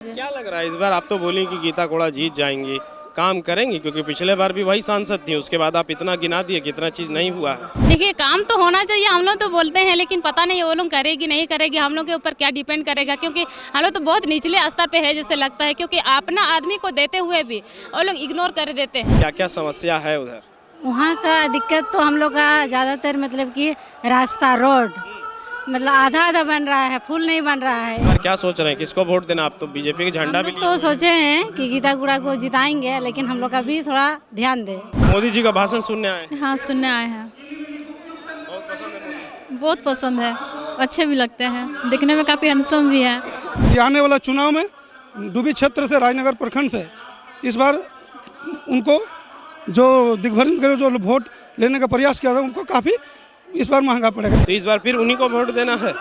क्या लग रहा है इस बार? आप तो बोली कि गीता कोड़ा जीत जाएंगी, काम करेंगी, क्योंकि पिछले बार भी वही सांसद थी, उसके बाद आप इतना गिना दिए, कितना चीज़ नहीं हुआ है। देखिए, काम तो होना चाहिए, हम लोग तो बोलते हैं, लेकिन पता नहीं वो लोग करेगी नहीं करेगी, हम लोग के ऊपर क्या डिपेंड करेगा, क्योंकि हम लोग तो बहुत निचले स्तर पे है जैसे लगता है, क्योंकि अपना आदमी को देते हुए भी वो लोग इग्नोर कर देते हैं। क्या क्या समस्या है उधर? वहाँ का दिक्कत तो हम लोग का ज़्यादातर मतलब कि रास्ता रोड मतलब आधा आधा बन रहा है, फुल नहीं बन रहा है। और क्या सोच रहे हैं, किसको वोट देना? आप तो बीजेपी के झंडा भी लिए। तो सोचे हैं कि गीता गुड़ा को जिताएंगे, लेकिन हम लोग का भी थोड़ा ध्यान दे। मोदी जी का भाषण सुनने आए हैं। हाँ, सुनने आए हैं। बहुत पसंद है मोदी जी। बहुत पसंद है, अच्छे भी लगते हैं, दिखने में काफ़ी हैंडसम भी है। ये आने वाला चुनाव में डूबी क्षेत्र से राजनगर प्रखंड से इस बार उनको जो दिग्भ्रमित करे, जो वोट लेने का प्रयास किया था, उनको काफ़ी इस बार महंगा पड़ेगा। तो इस बार फिर उन्हीं को वोट देना है।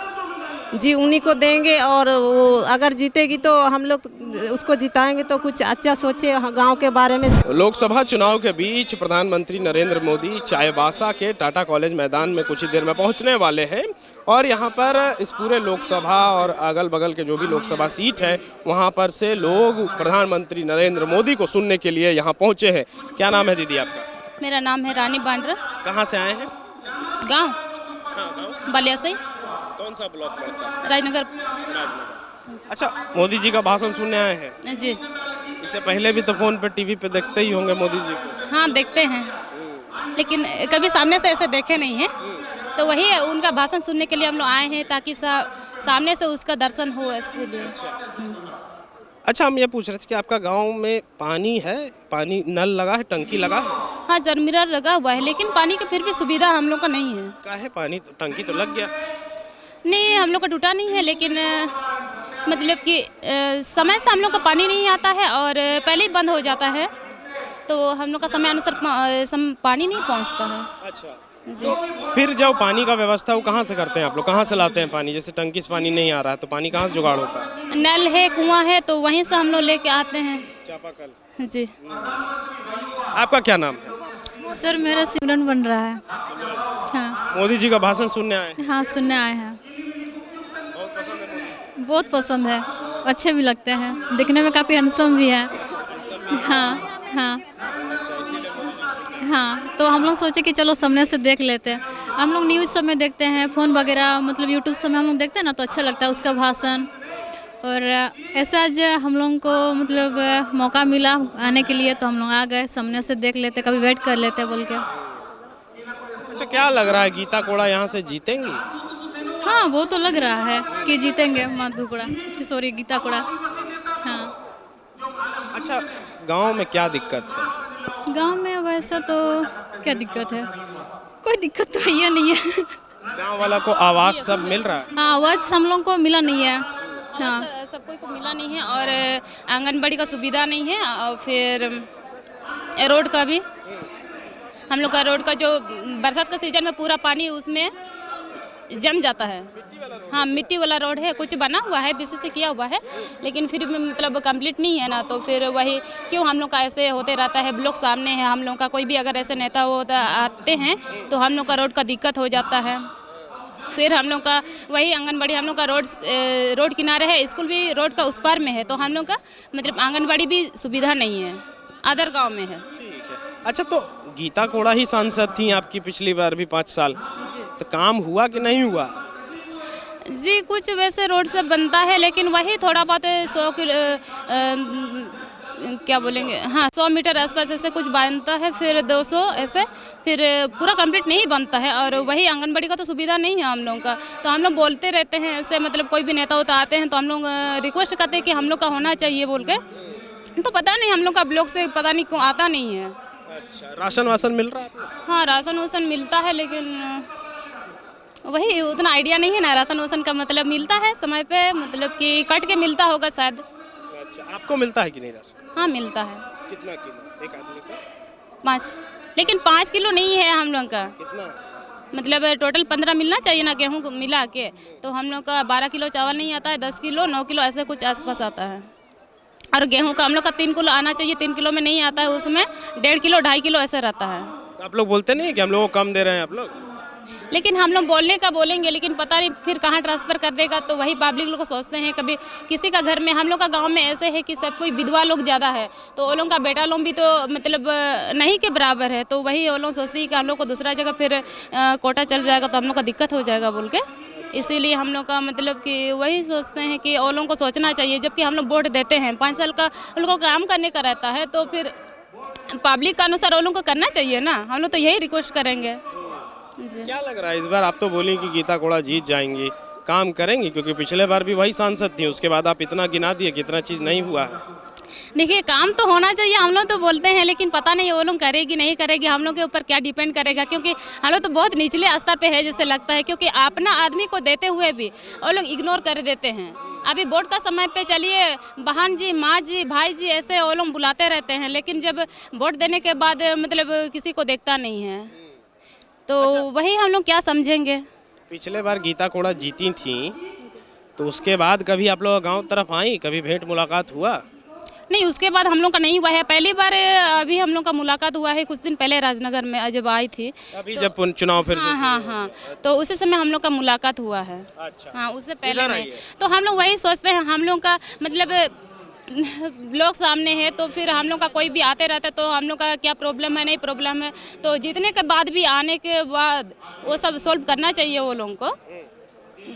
जी, उन्हीं को देंगे, और वो अगर जीतेगी तो हम लोग उसको जिताएंगे, तो कुछ अच्छा सोचे गांव के बारे में। लोकसभा चुनाव के बीच प्रधानमंत्री नरेंद्र मोदी चाईबासा के टाटा कॉलेज मैदान में कुछ ही देर में पहुंचने वाले हैं, और यहां पर इस पूरे लोकसभा और अगल बगल के जो भी लोकसभा सीट है वहां पर से लोग प्रधानमंत्री नरेंद्र मोदी को सुनने के लिए यहां पहुंचे हैं। क्या नाम है दीदी आपका? मेरा नाम है रानी बांड्रा। कहाँ से आए हैं? गाँव हाँ, गाँव। बलियासई, कौन सा ब्लॉक पड़ता है? राजनगर। राजनगर। अच्छा, मोदी जी का भाषण सुनने आए हैं। जी इससे पहले भी तो फोन पे टीवी पे देखते ही होंगे मोदी जी को। हाँ, देखते हैं, लेकिन कभी सामने से ऐसे देखे नहीं हैं, तो वही है, उनका भाषण सुनने के लिए हम लोग आए हैं, ताकि सामने से उसका दर्शन हो, इसलिए। अच्छा, हम ये पूछ रहे थे कि आपका गांव में पानी है, पानी नल लगा है, टंकी लगा है? हाँ, जरमीरा लगा हुआ है, लेकिन पानी की फिर भी सुविधा हम लोग का नहीं है। क्या है, पानी टंकी तो लग गया। नहीं, हम लोग का टूटा नहीं है, लेकिन मतलब कि समय से हम लोग का पानी नहीं आता है, और पहले ही बंद हो जाता है, तो हम लोग का समय अनुसार पानी नहीं पहुंचता है। अच्छा, जी। तो फिर जो पानी का व्यवस्था वो कहाँ से करते हैं आप लोग? कहाँ से लाते हैं पानी? जैसे टंकी से पानी नहीं आ रहा है तो पानी कहाँ से जुगाड़ होता है? नल है, कुआं है, तो वहीं से हम लोग लेके आते हैं। चापाकल। जी। आपका क्या नाम है? सर, मेरा सिमरन बन रहा है। हाँ। मोदी जी का भाषण सुनने आए हैं। हाँ, सुनने आए हैं। बहुत पसंद है मोदी जी। बहुत पसंद है, अच्छे भी लगते हैं, दिखने में काफ़ी हैंडसम भी है। हाँ हाँ हाँ, तो हम लोग सोचे कि चलो सामने से देख लेते हैं। हम लोग न्यूज़ सब में देखते हैं, फ़ोन वगैरह मतलब यूट्यूब सब में हम लोग देखते हैं ना, तो अच्छा लगता है उसका भाषण। और ऐसा आज हम लोगों को मतलब मौका मिला आने के लिए, तो हम लोग आ गए, सामने से देख लेते, कभी वेट कर लेते बोल के। अच्छा, क्या लग रहा है, गीता कोड़ा यहाँ से जीतेंगी? हाँ, वो तो लग रहा है कि जीतेंगे माधुकोड़ा, सॉरी गीता कोड़ा। हाँ। अच्छा, गांव में क्या दिक्कत है? गांव में वैसा तो क्या दिक्कत है, कोई दिक्कत तो है नहीं है। गांव वाला को आवास सब मिल रहा है? हाँ, आवाज़ हम लोग को मिला नहीं है। हाँ, सबको को मिला नहीं है, और आंगनबाड़ी का सुविधा नहीं है, और फिर रोड का भी, हम लोग का रोड का जो बरसात का सीजन में पूरा पानी उसमें जम जाता है। हाँ, मिट्टी वाला रोड है, कुछ बना हुआ है, बीसीसी किया हुआ है, लेकिन फिर भी मतलब कंप्लीट नहीं है ना, तो फिर वही क्यों हम लोग का ऐसे होते रहता है। ब्लॉक सामने है हम लोग का, कोई भी अगर ऐसे नेता होता आते हैं तो हम लोग का रोड का दिक्कत हो जाता है। फिर हम लोग का वही आंगनबाड़ी, हम लोग का रोड किनारे है, स्कूल भी रोड का उस पार में है, तो हम लोग का मतलब आंगनबाड़ी भी सुविधा नहीं है, अदर गाँव में है। ठीक है। अच्छा, तो गीता कोड़ा ही सांसद थी आपकी पिछली बार भी 5 साल, तो काम हुआ कि नहीं हुआ? जी, कुछ वैसे रोड सब बनता है, लेकिन वही थोड़ा बहुत 100 किलो क्या बोलेंगे, हाँ 100 मीटर आसपास ऐसे कुछ बनता है, फिर 200 ऐसे, फिर पूरा कंप्लीट नहीं बनता है। और वही आंगनबाड़ी का तो सुविधा नहीं है हम लोगों का, तो हम लोग बोलते रहते हैं ऐसे, मतलब कोई भी नेता होता आते हैं तो हम लोग रिक्वेस्ट करते हैं कि हम लोग का होना चाहिए बोल के, तो पता नहीं हम लोग का ब्लॉक से पता नहीं क्यों आता नहीं है। अच्छा, राशन वासन मिल रहा है? हाँ, राशन वासन मिलता है, लेकिन वही उतना आइडिया नहीं है ना, राशन वासन का मतलब मिलता है समय पे, मतलब कि कट के मिलता होगा शायद। अच्छा, आपको मिलता है कि नहीं राशन? हाँ, मिलता है। कितना किलो एक आदमी का? 5, लेकिन 5 किलो नहीं है हम लोग का, कितना? मतलब टोटल 15 मिलना चाहिए ना गेहूं को मिला के, तो हम लोग का 12 किलो चावल नहीं आता है, 10 किलो 9 किलो ऐसे कुछ आसपास आता है। और गेहूं का हम लोग का 3 किलो आना चाहिए, 3 किलो में नहीं आता है, उसमें 1.5 किलो 2.5 किलो ऐसे रहता है। तो आप लोग बोलते नहीं कि हम लोग को कम दे रहे हैं आप लोग? लेकिन हम लोग बोलने का बोलेंगे, लेकिन पता नहीं फिर कहाँ ट्रांसफ़र कर देगा। तो वही पब्लिक लोग को सोचते हैं, कभी किसी का घर में, हम लोग का गांव में ऐसे है कि सब कोई विधवा लोग ज़्यादा है, तो वो लोग का बेटा लोग भी तो मतलब नहीं के बराबर है। तो वही वो लोग सोचते हैं कि हम लोग को दूसरा जगह फिर कोटा चल जाएगा तो हम लोग का दिक्कत हो जाएगा बोल के, इसीलिए हम लोग का मतलब कि वही सोचते हैं कि वो लोगों को सोचना चाहिए। जबकि हम लोग वोट देते हैं, 5 साल का उन लोगों को काम करने का रहता है, तो फिर पब्लिक का अनुसार वो लोगों को करना चाहिए ना। हम लोग तो यही रिक्वेस्ट करेंगे जी। क्या लग रहा है इस बार? आप तो बोली कि गीता कोड़ा जीत जाएंगी, काम करेंगी? क्योंकि पिछले बार भी वही सांसद थी, उसके बाद आप इतना गिना दिए कि इतना चीज़ नहीं हुआ है। देखिए, काम तो होना चाहिए, हम लोग तो बोलते हैं, लेकिन पता नहीं वो लोग करेगी नहीं करेगी, हम लोग के ऊपर क्या डिपेंड करेगा। क्योंकि हम लोग तो बहुत निचले स्तर पे है जैसे लगता है, क्योंकि अपना आदमी को देते हुए भी वो लोग इग्नोर कर देते हैं। अभी वोट का समय पे चलिए बहन जी, माँ जी, भाई जी ऐसे वो लोग बुलाते रहते हैं, लेकिन जब वोट देने के बाद मतलब किसी को देखता नहीं है, तो वही हम लोग क्या समझेंगे। पिछले बार गीता कोड़ा जीती थी, तो उसके बाद कभी आप लोग गाँव तरफ आई, कभी भेंट मुलाकात हुआ? नहीं, उसके बाद हम लोग का नहीं हुआ है। पहली बार अभी हम लोग का मुलाकात हुआ है कुछ दिन पहले राजनगर में जब आई थी, अभी जब चुनाव फिर से हाँ, तो उसी समय हम लोग का मुलाकात हुआ है। अच्छा। हाँ, उससे पहले नहीं। तो हम लोग वही सोचते हैं, हम लोग का मतलब लोग सामने है, तो फिर हम लोग का कोई भी आते रहता है तो हम लोग का क्या प्रॉब्लम है, नहीं प्रॉब्लम है, तो जीतने के बाद भी आने के बाद वो सब सोल्व करना चाहिए वो लोगों को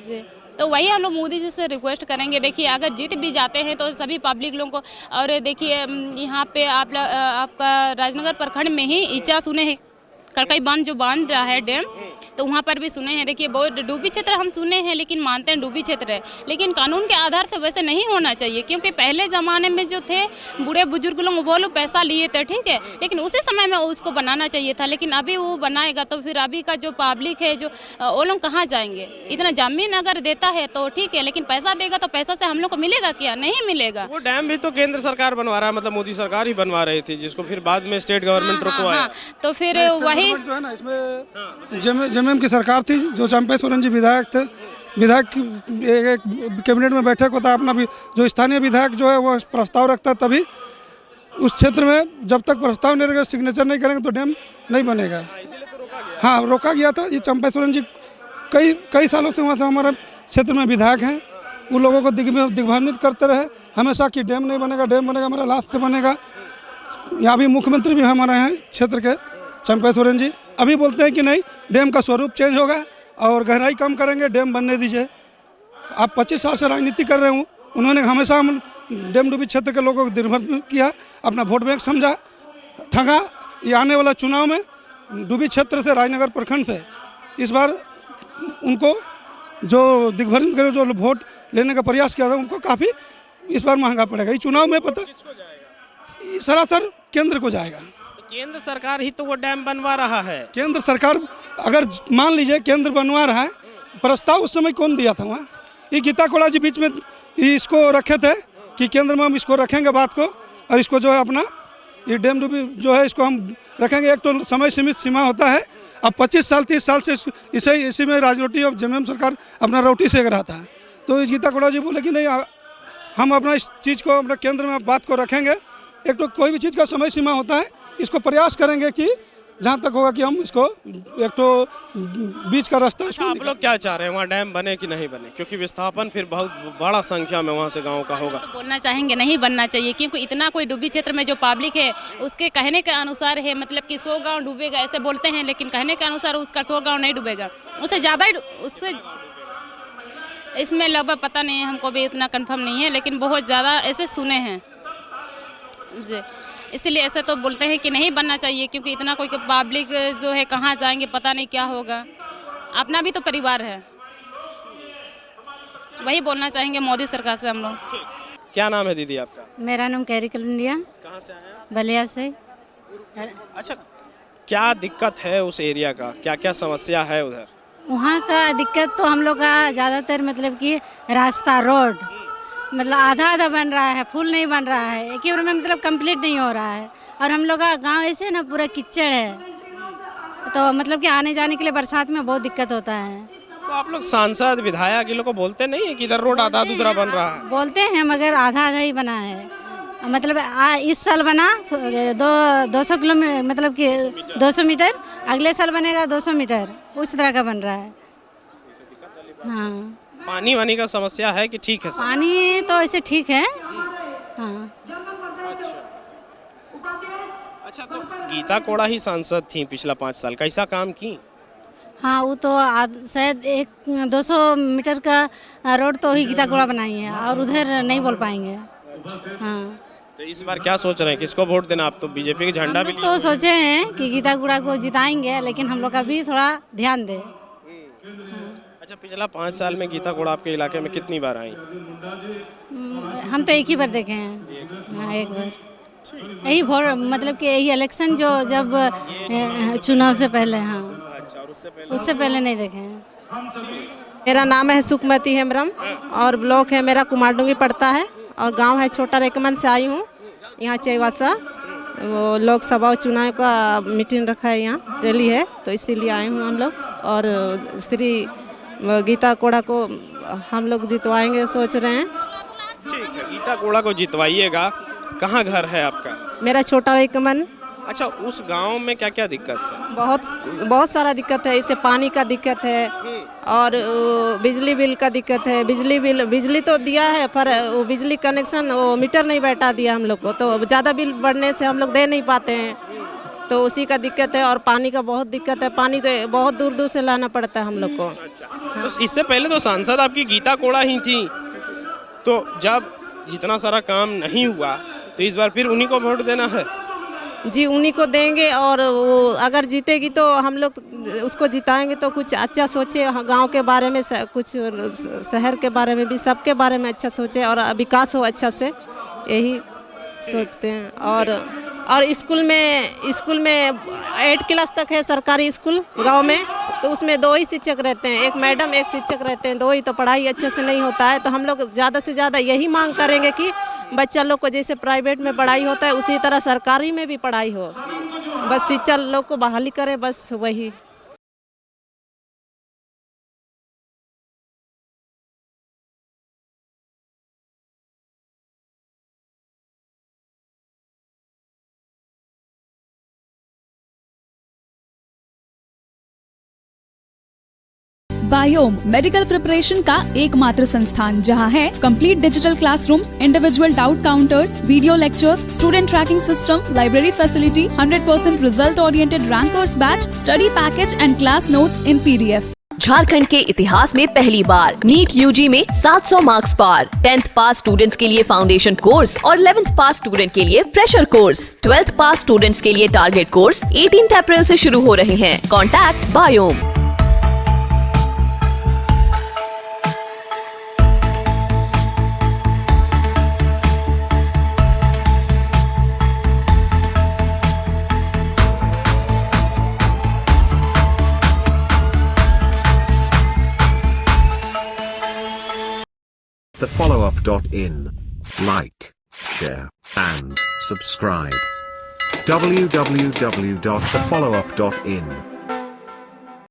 जी। तो वही हम लोग मोदी जी से रिक्वेस्ट करेंगे। देखिए, अगर जीत भी जाते हैं तो सभी पब्लिक लोगों को, और देखिए यहाँ पे आपका राजनगर प्रखंड में ही ईचा सुने हैं, कड़कई बांध जो बांध रहा है डैम, तो वहाँ पर भी सुने हैं। देखिए, बहुत डूबी क्षेत्र हम सुने हैं, लेकिन मानते हैं डूबी क्षेत्र है, लेकिन कानून के आधार से वैसे नहीं होना चाहिए। क्योंकि पहले ज़माने में जो थे बूढ़े बुजुर्ग लोग, वो लोग पैसा लिए थे, ठीक है, लेकिन उसी समय में उसको बनाना चाहिए था। लेकिन अभी वो बनाएगा तो फिर अभी का जो पब्लिक है, जो वो लोग कहाँ जाएंगे? इतना जमीन अगर देता है तो ठीक है, लेकिन पैसा देगा तो पैसा से हम लोग को मिलेगा क्या? नहीं मिलेगा। वो डैम भी तो केंद्र सरकार बनवा रहा है, मतलब मोदी सरकार ही बनवा रही थी, जिसको फिर बाद में स्टेट गवर्नमेंट रुकवाया। तो फिर वही जो है ना, इसमें जेएमएम की सरकार थी, जो चंपा सोरेन जी विधायक थे, विधायक एक कैबिनेट में बैठक होता है, अपना भी जो स्थानीय विधायक जो है वो प्रस्ताव रखता है, तभी उस क्षेत्र में जब तक प्रस्ताव नहीं रहेगा, सिग्नेचर नहीं करेंगे तो डैम नहीं बनेगा। हाँ, रोका गया था। ये चंपा सोरेन जी कई सालों से वहाँ से हमारे क्षेत्र में विधायक हैं, उन लोगों को दिग्भ्रमित करते रहे हमेशा कि डैम नहीं बनेगा, डैम बनेगा, हमारा लास्ट से बनेगा। यहाँ भी मुख्यमंत्री भी हमारे हैं क्षेत्र के, चंपा सोरेन जी, अभी बोलते हैं कि नहीं, डैम का स्वरूप चेंज होगा और गहराई कम करेंगे, डैम बनने दीजिए। आप 25 साल से राजनीति कर रहे हूँ, उन्होंने हमेशा हम डैम डूबी क्षेत्र के लोगों को दिग्भ्रमित किया, अपना वोट बैंक समझा, ठगा। ये आने वाला चुनाव में डूबी क्षेत्र से, राजनगर प्रखंड से, इस बार उनको जो दिग्भ्रमित करे, जो वोट लेने का प्रयास किया था, उनको काफ़ी इस बार महंगा पड़ेगा। ये चुनाव में पता सरासर केंद्र को जाएगा। केंद्र सरकार ही तो वो डैम बनवा रहा है। केंद्र सरकार, अगर मान लीजिए केंद्र बनवा रहा है, प्रस्ताव उस समय कौन दिया था वहाँ? ये गीता कोड़ा जी बीच में इसको रखे थे कि केंद्र में हम इसको रखेंगे बात को, और इसको जो है अपना ये डैम डूबी जो है इसको हम रखेंगे। एक तो समय सीमित सीमा होता है, अब 25 साल 30 साल से इसी में राजरोटी और जेएमएम सरकार अपना रोटी सेक रहा था। तो गीता कोड़ा जी बोले कि नहीं, हम अपना इस चीज़ को अपना केंद्र में बात को रखेंगे। एक तो कोई भी चीज़ का समय सीमा होता है, इसको प्रयास करेंगे कि जहाँ तक होगा कि हम इसको एक तो बीच का रास्ता। अच्छा, आप लोग क्या चाह रहे हैं, वहाँ डैम बने कि नहीं बने? क्योंकि विस्थापन फिर बहुत बड़ा संख्या में वहाँ से गांव का होगा। तो बोलना चाहेंगे नहीं बनना चाहिए, क्योंकि इतना कोई डूबी क्षेत्र में जो पब्लिक है उसके कहने के अनुसार है, मतलब कि 100 गाँव डूबेगा ऐसे बोलते हैं, लेकिन कहने के अनुसार उसका 100 गाँव नहीं डूबेगा, उससे ज़्यादा ही, उससे इसमें लगभग पता नहीं है, हमको भी इतना कंफर्म नहीं है, लेकिन बहुत ज़्यादा ऐसे सुने हैं जी। इसलिए ऐसे तो बोलते हैं कि नहीं बनना चाहिए, क्योंकि इतना कोई पब्लिक जो है कहाँ जाएंगे, पता नहीं क्या होगा, अपना भी तो परिवार है। वही बोलना चाहेंगे मोदी सरकार से हम लोग। क्या नाम है दीदी आपका? मेरा नाम कैरी कलुंडिया, कहाँ से आए हैं? बलिया से। अच्छा, क्या दिक्कत है उस एरिया का, क्या क्या समस्या है उधर? वहाँ का दिक्कत तो हम लोग का ज़्यादातर मतलब कि रास्ता, रोड मतलब आधा आधा बन रहा है, फुल नहीं बन रहा है, एक ही बार में मतलब कंप्लीट नहीं हो रहा है। और हम लोग का गांव ऐसे ना पूरा कीचड़ है, तो मतलब कि आने जाने के लिए बरसात में बहुत दिक्कत होता है। तो आप लोग सांसद विधायक ये लोग को बोलते नहीं है कि इधर रोड आधा अधूरा बन रहा है? बोलते हैं, मगर आधा आधा ही बना है। मतलब इस साल बना 200 किलोमीटर, मतलब कि 200 मीटर, अगले साल बनेगा 200 मीटर। उस तरह का बन रहा है। हाँ, पानी वानी का समस्या है कि ठीक है सब? पानी तो ऐसे ठीक है। हाँ, अच्छा, तो गीता कोड़ा ही सांसद थी पिछला 5 साल, कैसा काम की? हाँ, वो तो शायद 200 मीटर का रोड तो ही गीता गोड़ा बनाई है और उधर नहीं बोल पाएंगे। हाँ, तो इस बार क्या सोच रहे हैं, किसको वोट देना? आप तो बीजेपी के झंडा हम भी लोग तो सोचे हैं कि गीता गुड़ा को जिताएंगे, लेकिन हम लोग का भी थोड़ा ध्यान दे। अच्छा, पिछला 5 साल में गीता कोड़ा आपके इलाके में कितनी बार आई? हम तो एक ही बार देखे हैं। हाँ, एक बार यही वोट, मतलब कि यही इलेक्शन जो जब चुनाव से पहले। हाँ, अच्छा, और उससे पहले नहीं देखे हैं। मेरा नाम है सुखमती हेम्ब्रम और ब्लॉक है मेरा कुमारडूंगी पड़ता है और गांव है छोटा रेकमन से आई हूँ। यहाँ चाईबासा वो लोकसभा चुनाव का मीटिंग रखा है, यहाँ रैली है, तो इसीलिए आए हूँ हम लोग। और श्री गीता कोड़ा को हम लोग जितवाएंगे सोच रहे हैं। ठीक है, गीता कोड़ा को जितवाइएगा। कहाँ घर है आपका? मेरा छोटा रेकमन। अच्छा, उस गांव में क्या क्या दिक्कत है? बहुत सारा दिक्कत है। इससे पानी का दिक्कत है और बिजली बिल का दिक्कत है। बिजली तो दिया है, पर वो बिजली कनेक्शन वो मीटर नहीं बैठा दिया हम लोग को, तो ज़्यादा बिल बढ़ने से हम लोग दे नहीं पाते हैं, तो उसी का दिक्कत है। और पानी का बहुत दिक्कत है, पानी तो बहुत दूर दूर से लाना पड़ता है हम लोग को। तो इससे पहले तो सांसद आपकी गीता कोड़ा ही थी, तो जब जितना सारा काम नहीं हुआ तो इस बार फिर उन्हीं को वोट देना है? जी, उन्हीं को देंगे। और वो अगर जीतेगी तो हम लोग उसको जिताएंगे, तो कुछ अच्छा सोचे गांव के बारे में, कुछ शहर के बारे में भी, सबके बारे में अच्छा सोचे और विकास हो अच्छा से, यही सोचते हैं। और स्कूल में 8 क्लास तक है सरकारी स्कूल गांव में, तो उसमें 2 ही शिक्षक रहते हैं, एक मैडम एक शिक्षक रहते हैं, 2 ही, तो पढ़ाई अच्छे से नहीं होता है। तो हम लोग ज़्यादा से ज़्यादा यही मांग करेंगे कि बच्चा लोग को जैसे प्राइवेट में पढ़ाई होता है उसी तरह सरकारी में भी पढ़ाई हो, बस शिक्षा लोग को बहाली करे, बस वही। बायोम मेडिकल प्रिपरेशन का एकमात्र संस्थान जहां है complete digital classrooms, individual doubt counters, video lectures, student tracking system, library facility, 100% result oriented rankers batch, study package and class notes in PDF। Jharkhand के इतिहास में पहली बार नीट UG में 700 मार्क्स पार। 10th पास स्टूडेंट्स के लिए फाउंडेशन कोर्स और 11th पास student के लिए फ्रेशर कोर्स। 12th पास स्टूडेंट्स के लिए टारगेट कोर्स 18 अप्रैल से शुरू हो रहे हैं। Contact biome. thefollowup.in. Like, share, and subscribe. www.thefollowup.in